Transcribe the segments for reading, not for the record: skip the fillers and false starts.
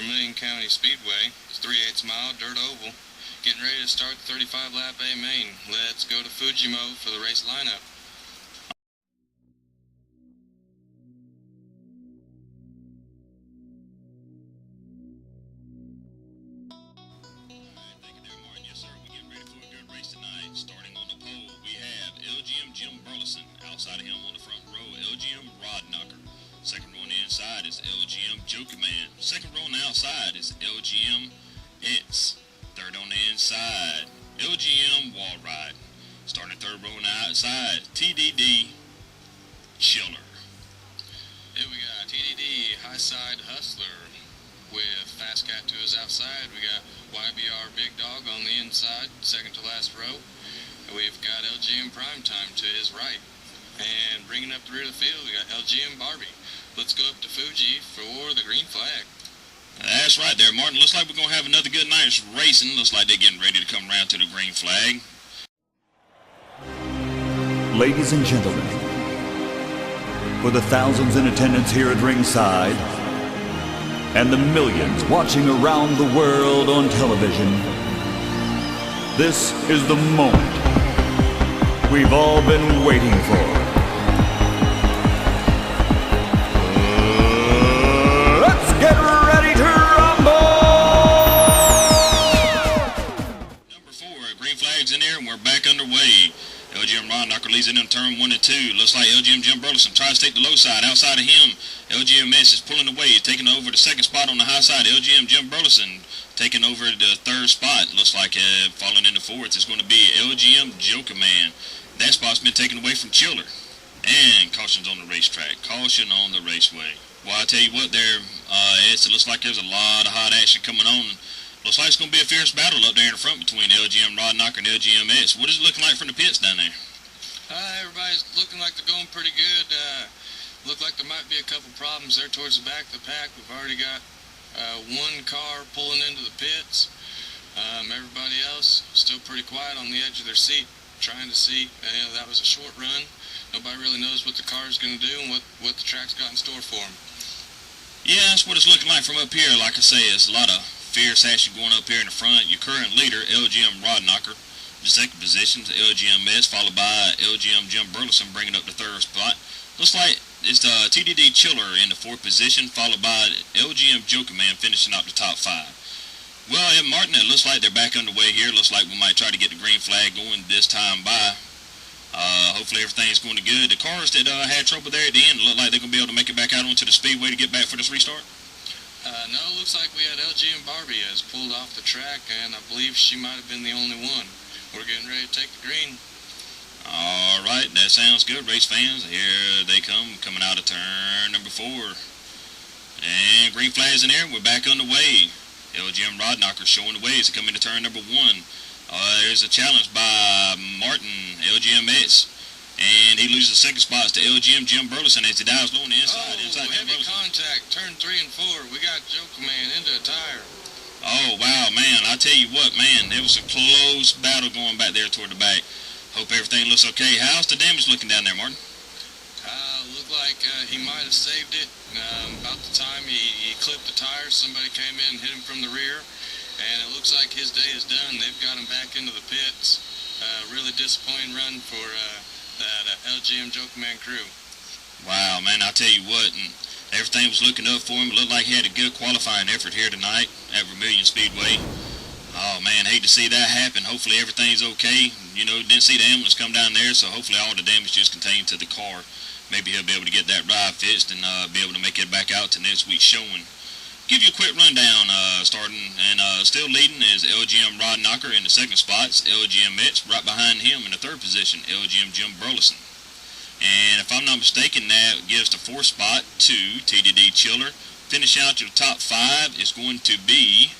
Vermillion County Speedway. It's 3/8 mile dirt oval. Getting ready to start the 35 lap A main. Let's go to Fujimo for the race lineup. Outside of him on the front row, LGM Rodknocker. Second row on the inside is LGM Joker Man. Second row on the outside is LGM X. Third on the inside, LGM Wall Ride. Starting third row on the outside, TDD Chiller. Here we got TDD High Side Hustler with Fast Cat to his outside. We got YBR Big Dog on the inside, second to last row. We've got LGM Primetime to his right. And bringing up the rear of the field, we got LGM Barbie. Let's go up to Fuji for the green flag. That's right there, Martin. Looks like we're going to have another good night's racing. Looks like they're getting ready to come around to the green flag. Ladies and gentlemen, for the thousands in attendance here at ringside and the millions watching around the world on television, this is the moment we've all been waiting for. Let's get ready to rumble! Number 4, green flag's in there and we're back underway. LGM Rodknocker leads in turn 1 and 2. Looks like LGM Jim Burleson tries to take the low side. Outside of him, LGM S is pulling away, taking over the second spot on the high side. LGM Jim Burleson taking over the third spot. Looks like falling into fourth is going to be LGM Joker Man. That spot's been taken away from Chiller. And caution's on the racetrack. Caution on the raceway. Well, I tell you what there, it looks like there's a lot of hot action coming on. Looks like it's going to be a fierce battle up there in the front between LGM Rodknocker and LGM S. What is it looking like from the pits down there? Everybody's looking like they're going pretty good. Look like there might be a couple problems there towards the back of the pack. We've already got one car pulling into the pits. Everybody else still pretty quiet on the edge of their seat, trying to see. That was a short run. Nobody really knows what the car is going to do and what the track's got in store for them. Yeah, that's what it's looking like from up here. Like I say, it's a lot of fierce action going up here in the front. Your current leader, LGM Rodknocker, the second position, LGM S, followed by LGM Jim Burleson, bringing up the third spot. Looks like it's the TDD Chiller in the fourth position, followed by LGM Joker Man finishing up the top 5. Well, Martin, it looks like they're back underway here. Looks like we might try to get the green flag going this time by. Hopefully everything's going good. The cars that had trouble there at the end look like they're going to be able to make it back out onto the speedway to get back for this restart. No, it looks like we had LGM Barbie has pulled off the track, and I believe she might have been the only one. We're getting ready to take the green. All right, that sounds good, race fans. Here they come, coming out of turn number 4. And green flag's in there. We're back underway. LGM Rodknocker showing the way as they come into turn number 1. There's a challenge by Martin, LGM S. And he loses the second spots to LGM Jim Burleson as he dives low on the inside. Heavy contact, turn 3 and 4. We got Joker Man into a tire. Oh, wow, man. I tell you what, man, there was a close battle going back there toward the back. Hope everything looks okay. How's the damage looking down there, Martin? Looked like he might have saved it. About the time he clipped the tires, somebody came in and hit him from the rear. And it looks like his day is done. They've got him back into the pits. Really disappointing run for that LGM Joker Man crew. Wow, man, I tell you what, and everything was looking up for him. It looked like he had a good qualifying effort here tonight at Vermillion Speedway. Oh, man, hate to see that happen. Hopefully everything's okay. You know, didn't see the ambulance come down there, so hopefully all the damage is contained to the car. Maybe he'll be able to get that ride fixed and be able to make it back out to next week's showing. Give you a quick rundown, starting, and still leading is LGM Rodknocker in the second spots, LGM X right behind him in the third position, LGM Jim Burleson. And if I'm not mistaken, that gives the fourth spot to TDD Chiller. Finish out your top 5 is going to be,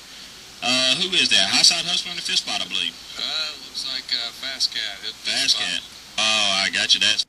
who is that? High Side Hustler in the fifth spot, I believe. Looks like Fast Cat. Fast Cat. Oh, I got you. That's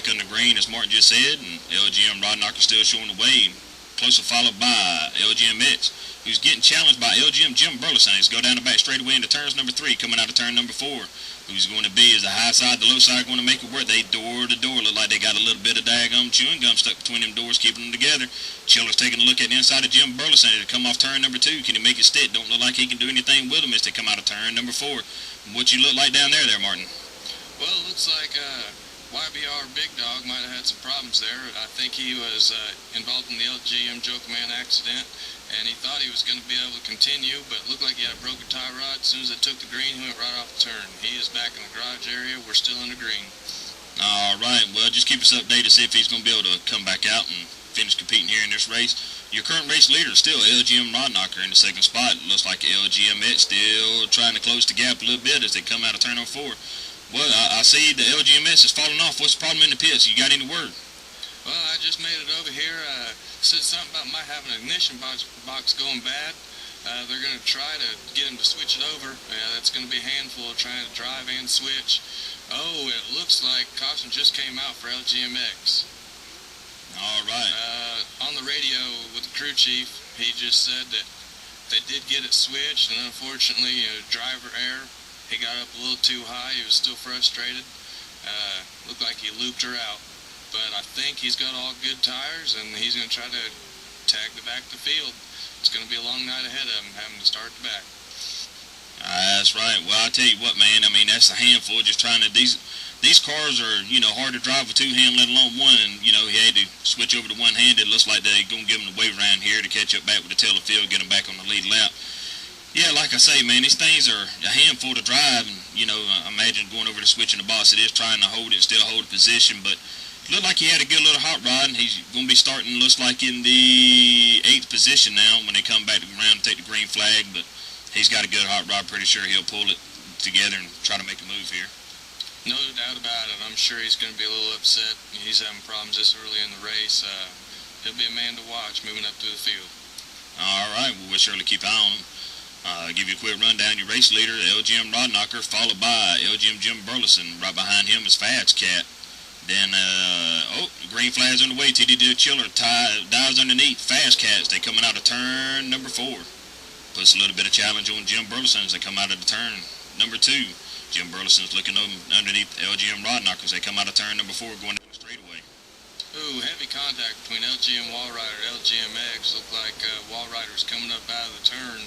back on the green, as Martin just said, and LGM Rod Knocker still showing the way. Closely followed by LGMX, who's getting challenged by LGM Jim Burleson. He's go down the back straightaway into turns number 3, coming out of turn number 4. Who's going to be, is the high side, the low side going to make it work? They door to door, look like they got a little bit of daggum chewing gum stuck between them doors, keeping them together. Chiller's taking a look at the inside of Jim Burleson to come off turn number 2. Can he make it stick? Don't look like he can do anything with them as they come out of turn number 4. What you look like down there, Martin? Well, it looks like YBR Big Dog might have had some problems there. I think he was involved in the LGM Joker Man accident, and he thought he was going to be able to continue, but it looked like he had a broken tie rod. As soon as they took the green, he went right off the turn. He is back in the garage area. We're still in the green. All right, well, just keep us updated to see if he's going to be able to come back out and finish competing here in this race. Your current race leader is still LGM Rod Knocker in the second spot. It looks like LGMX still trying to close the gap a little bit as they come out of turn 4. Well, I see the LGMS is falling off. What's the problem in the pits? You got any word? Well, I just made it over here. Said something about might have an ignition box going bad. They're going to try to get him to switch it over. That's going to be a handful of trying to drive and switch. Oh, it looks like caution just came out for LGMX. All right. On the radio with the crew chief, he just said that they did get it switched, and unfortunately, driver error. He got up a little too high. He was still frustrated. Looked like he looped her out. But I think he's got all good tires, and he's going to try to tag the back of the field. It's going to be a long night ahead of him, having to start the back. That's right. Well, I tell you what, man. I mean, that's a handful. Just trying to these cars are hard to drive with 2 hands, let alone 1. And he had to switch over to 1-handed. Looks like they're going to give him the wave around here to catch up back with the tail of the field, get him back on the lead lap. Yeah, like I say, man, these things are a handful to drive, and, I imagine going over to switching the box, it is trying to hold it, still hold the position, but it looked like he had a good little hot rod, and he's going to be starting, looks like, in the 8th position now when they come back around and take the green flag, but he's got a good hot rod. Pretty sure he'll pull it together and try to make a move here. No doubt about it. I'm sure he's going to be a little upset. He's having problems this early in the race. He'll be a man to watch moving up through the field. All right, we'll surely keep an eye on him. Give you a quick rundown. Your race leader, LGM Rod Knocker, followed by LGM Jim Burleson. Right behind him is Fats Cat. Then, green flag's on the way. TDD Chiller dives underneath. Fast Cats, they coming out of turn number 4. Puts a little bit of challenge on Jim Burleson as they come out of the turn number 2. Jim Burleson's looking underneath LGM Rod Knockers. They come out of turn number 4 going down the straightaway. Ooh, heavy contact between LGM Wallrider and LGMX. Looked like Wallrider's coming up out of the turn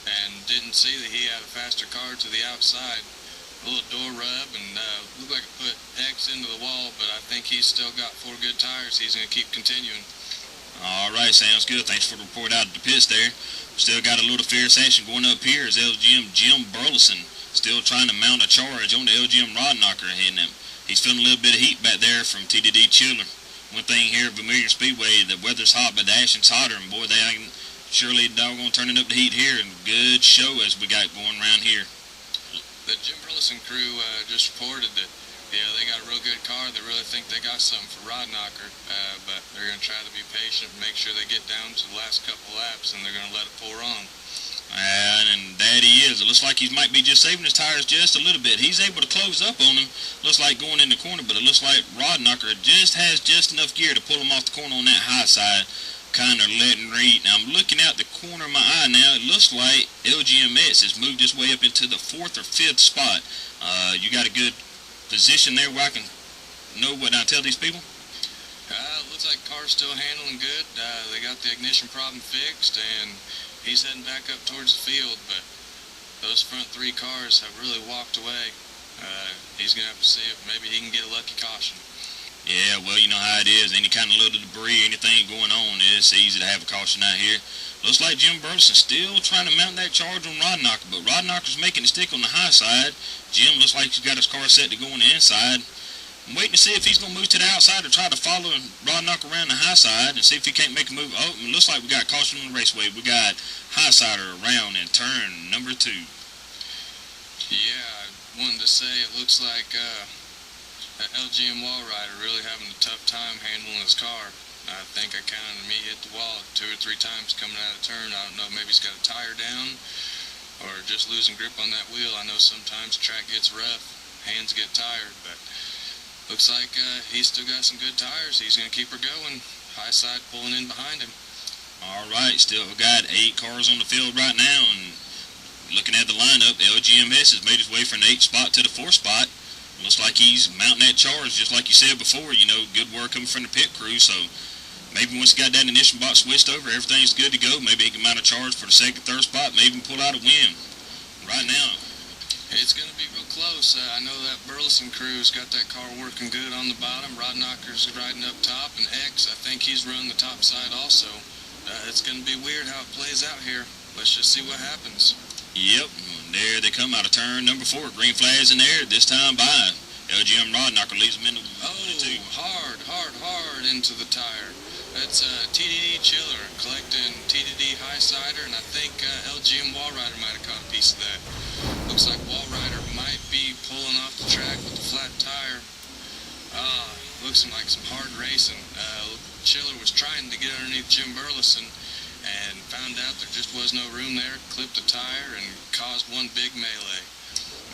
and didn't see that he had a faster car to the outside. A little door rub, and looked like it put X into the wall, but I think he's still got 4 good tires. He's going to keep continuing. All right, sounds good. Thanks for the report out of the pits there. Still got a little fierce action going up here is LGM Jim Burleson. Still trying to mount a charge on the LGM Rod Knocker hitting him. He's feeling a little bit of heat back there from TDD Chiller. One thing here at Vermillion Speedway, the weather's hot, but the action's hotter, and boy, they ain't surely doggone turning up the heat here. And good show as we got going around here. The Jim Burleson crew just reported that, they got a real good car. They really think they got something for Rod Knocker, but they're going to try to be patient and make sure they get down to the last couple laps, and they're going to let it pour on. And that he is. It looks like he might be just saving his tires just a little bit. He's able to close up on him. Looks like going in the corner, but it looks like Rod Knocker just has just enough gear to pull him off the corner on that high side. Kind of letting read. Now I'm looking out the corner of my eye now. It looks like LGMS has moved his way up into the 4th or 5th spot. You got a good position there where I can know what I tell these people? Looks like the car's still handling good. They got the ignition problem fixed, and he's heading back up towards the field, but those front 3 cars have really walked away. He's going to have to see if maybe he can get a lucky caution. Yeah, well, you know how it is. Any kind of little debris, anything going on, it's easy to have a caution out here. Looks like Jim Burleson still trying to mount that charge on Rod Knocker, but Rod Knocker's making it stick on the high side. Jim looks like he's got his car set to go on the inside. I'm waiting to see if he's going to move to the outside or try to follow Rod Knocker around the high side and see if he can't make a move. Oh, it looks like we got caution on the raceway. We got high sider around in turn number 2. Yeah, I wanted to say it looks like LGM Wallrider really having a tough time handling his car. I think I counted him. He hit the wall 2 or 3 times coming out of the turn. I don't know, maybe he's got a tire down or just losing grip on that wheel. I know sometimes the track gets rough, hands get tired, but looks like he's still got some good tires. He's going to keep her going. High side pulling in behind him. All right, still got 8 cars on the field right now, and looking at the lineup, LGMS has made his way from the 8th spot to the 4th spot. Looks like he's mounting that charge, just like you said before. You know, good work coming from the pit crew. So maybe once he got that ignition box switched over, everything's good to go. Maybe he can mount a charge for the 2nd, 3rd spot, maybe even pull out a win. Right now, it's going to be real close. I know that Burleson crew's got that car working good on the bottom. Rodknocker's riding up top, and X, I think he's running the top side also. It's going to be weird how it plays out here. Let's just see what happens. Yep, there they come out of turn number 4. Green flags in there, this time by LGM Rodknocker leads them into hard into the tire. That's TDD Chiller collecting TDD High Sider, and I think LGM Wallrider might have caught a piece of that. Looks like Wallrider might be pulling off the track with the flat tire. Looks like some hard racing. Chiller was trying to get underneath Jim Burleson and found out there just was no room there, clipped the tire, and caused one big melee.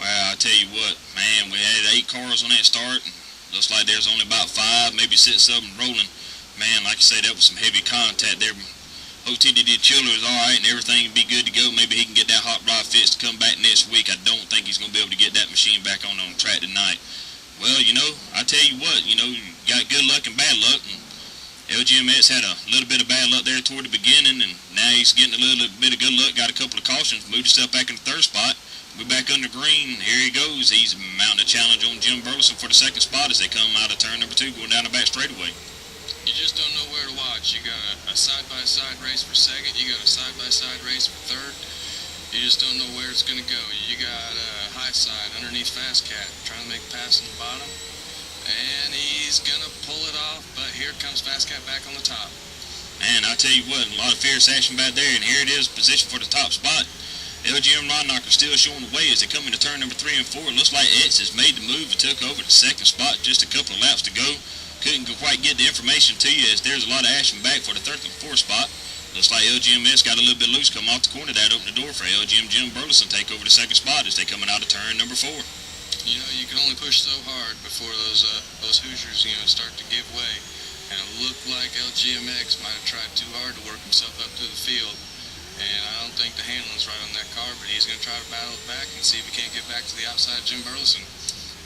Well, I tell you what, man, we had 8 cars on that start, and looks like there's only about 5, maybe 6 of them rolling. Man, like I said, that was some heavy contact there. OTDD Chiller is alright and everything will be good to go. Maybe he can get that hot rod fixed to come back next week. I don't think he's going to be able to get that machine back on track tonight. Well, you know, I tell you what, you know, you got good luck and bad luck, and LGMS had a little bit of bad luck there toward the beginning, and now he's getting a little bit of good luck, got a couple of cautions, moved himself back in the 3rd spot. We're back under green. Here he goes. He's mounting a challenge on Jim Burleson for the 2nd spot as they come out of turn number 2, going down the back straightaway. You just don't know where to watch. You got a side-by-side race for 2nd. You got a side-by-side race for 3rd. You just don't know where it's going to go. You got High Side underneath Fast Cat trying to make a pass on the bottom. And he's going to pull it off, but here comes Fast Cat back on the top. Man, I tell you what, a lot of fierce action back there, and here it is, position for the top spot. LGM Rodknocker still showing the way as they come into turn number 3 and 4. It looks like X has made the move and took over the 2nd spot, just a couple of laps to go. Couldn't quite get the information to you as there's a lot of action back for the 3rd and 4th spot. Looks like LGMS got a little bit loose, come off the corner. That opened the door for LGM Jim Burleson take over the 2nd spot as they coming out of turn number 4. You know, you can only push so hard before those Hoosiers, you know, start to give way. And it looked like LGMX might have tried too hard to work himself up through the field. And I don't think the handling's right on that car, but he's going to try to battle it back and see if he can't get back to the outside of Jim Burleson.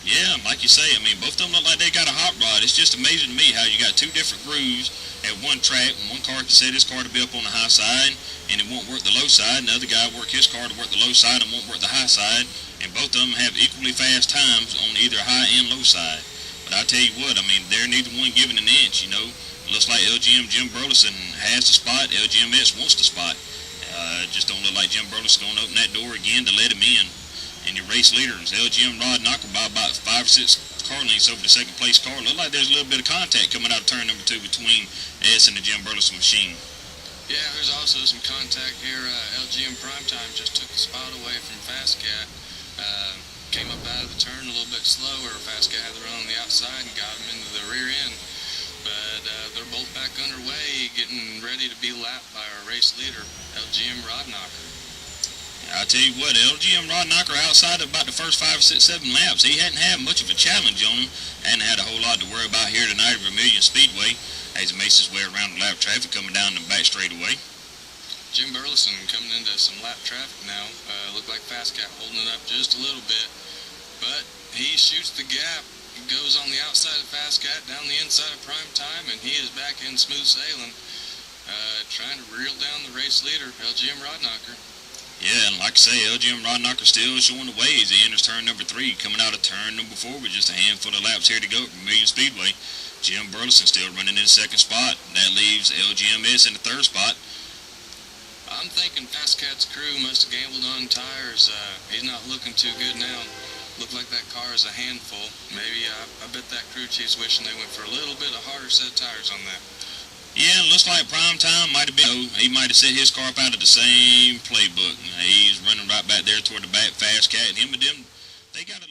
Yeah, like you say, I mean, both of them look like they got a hot rod. It's just amazing to me how you got 2 different grooves at one track. One car can set his car to be up on the high side, and it won't work the low side. And the other guy work his car to work the low side and won't work the high side. And both of them have equally fast times on either high and low side. But I tell you what, I mean, they're neither one giving an inch, you know. It looks like LGM Jim Burleson has the spot. LGMS wants the spot. Just don't look like Jim Burleson going to open that door again to let him in. And your race leaders, LGM Rodknocker by about 5 or 6 car lengths over the 2nd place car. Look like there's a little bit of contact coming out of turn number 2 between S and the Jim Burleson machine. Yeah, there's also some contact here. LGM Primetime just took the spot away from Fast Cat. Came up out of the turn a little bit slower. Fast Cat had the run on the outside and got him into the rear end. But they're both back underway, getting ready to be lapped by our race leader, LGM Rodknocker. I tell you what, LGM Rodknocker outside of about the first 5, 6, 7 laps, he hadn't had much of a challenge on him. Hadn't had a whole lot to worry about here tonight at Vermillion Speedway as he makes his way around the lap traffic coming down the back straightaway. Jim Burleson coming into some lap traffic now. Looked like Fast Cat holding it up just a little bit. But he shoots the gap, goes on the outside of Fast Cat, down the inside of Primetime, and he is back in smooth sailing, trying to reel down the race leader, LGM Rodknocker. Yeah, and like I say, LGM Rodknocker still showing the way as he enters turn number 3, coming out of turn number 4 with just a handful of laps here to go at Vermillion Speedway. Jim Burleson still running in the 2nd spot. That leaves LGMS in the 3rd spot. I'm thinking Fast Cat's crew must have gambled on tires. He's not looking too good now. Looked like that car is a handful. Maybe I bet that crew chief's wishing they went for a little bit of harder set of tires on that. Yeah, looks like Primetime might have been, he might have set his car up out of the same playbook. He's running right back there toward the back Fast Cat, and him and them, they got a